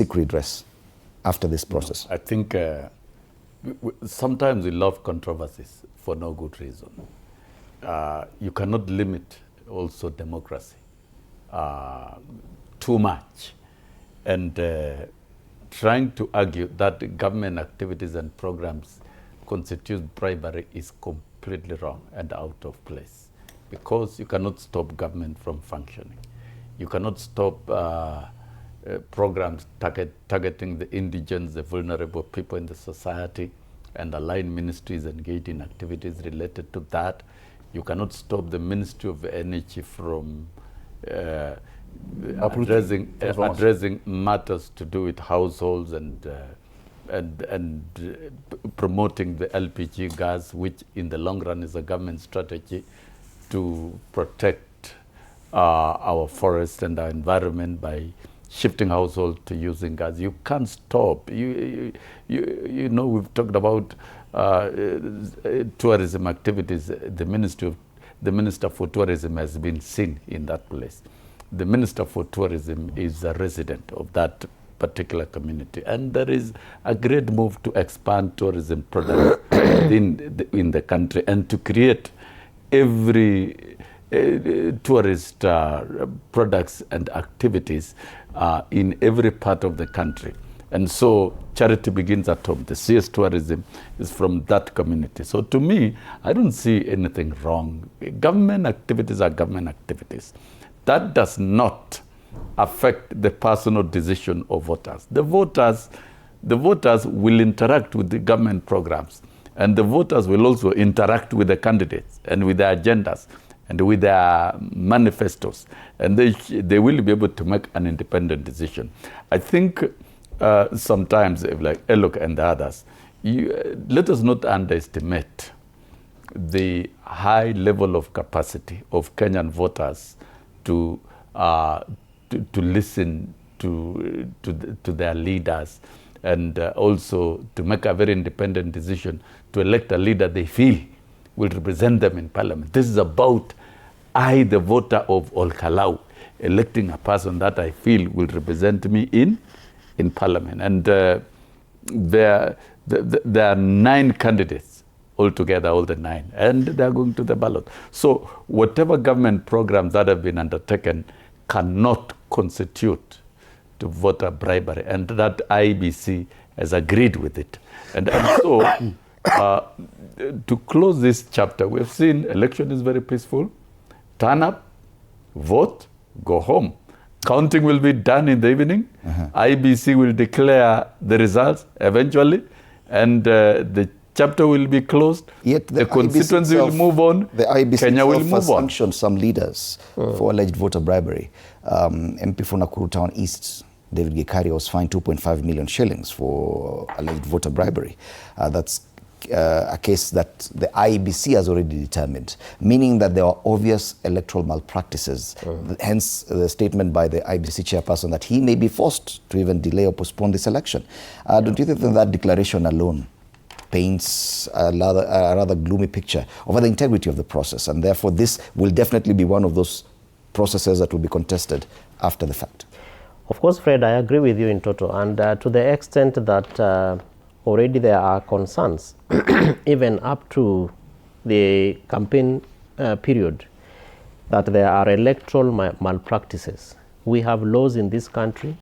seek redress after this process? I think sometimes we love controversies for no good reason. You cannot limit also democracy too much. And trying to argue that government activities and programs constitute bribery is completely wrong and out of place, because you cannot stop government from functioning. You cannot stop programs targeting the indigents, the vulnerable people in the society, and align ministries engaged in activities related to that. You cannot stop the Ministry of Energy from addressing matters to do with households and promoting the LPG gas, which in the long run is a government strategy to protect our forests and our environment by shifting households to using gas. You can't stop. You know, we've talked about tourism activities. The Minister for Tourism has been seen in that place. The Minister for Tourism is a resident of that particular community, and there is a great move to expand tourism products in the country and to create every tourist products and activities in every part of the country. And so charity begins at home. The CS tourism is from that community. So to me, I don't see anything wrong. Government activities are government activities. That does not affect the personal decision of voters. The voters will interact with the government programs, and the voters will also interact with the candidates and with their agendas and with their manifestos, and they will be able to make an independent decision. I think sometimes, like Elok and the others, let us not underestimate the high level of capacity of Kenyan voters to listen to their leaders, and also to make a very independent decision to elect a leader they feel will represent them in parliament. This is about the voter of Ol Kalou, electing a person that I feel will represent me in parliament. And there are 9 candidates altogether, all the 9, and they're going to the ballot. So whatever government programs that have been undertaken cannot constitute to voter bribery, and that IBC has agreed with it. And so to close this chapter, we have seen election is very peaceful. Turn up, vote, go home. Counting will be done in the evening. IBC will declare the results eventually, and the chapter will be closed. Yet the constituency will move on. The IBC Kenya will move on. sanctioned some leaders for alleged voter bribery. MP for Nakuru Town East, David Gikari, was fined 2.5 million shillings for alleged voter bribery. That's a case that the IBC has already determined, meaning that there are obvious electoral malpractices. Hence the statement by the IBC chairperson that he may be forced to even delay or postpone this election. Don't you think that declaration alone paints a rather gloomy picture of the integrity of the process, and therefore this will definitely be one of those processes that will be contested after the fact? Of course, Fred, I agree with you in total, and to the extent that already there are concerns, even up to the campaign period, that there are electoral malpractices. We have laws in this country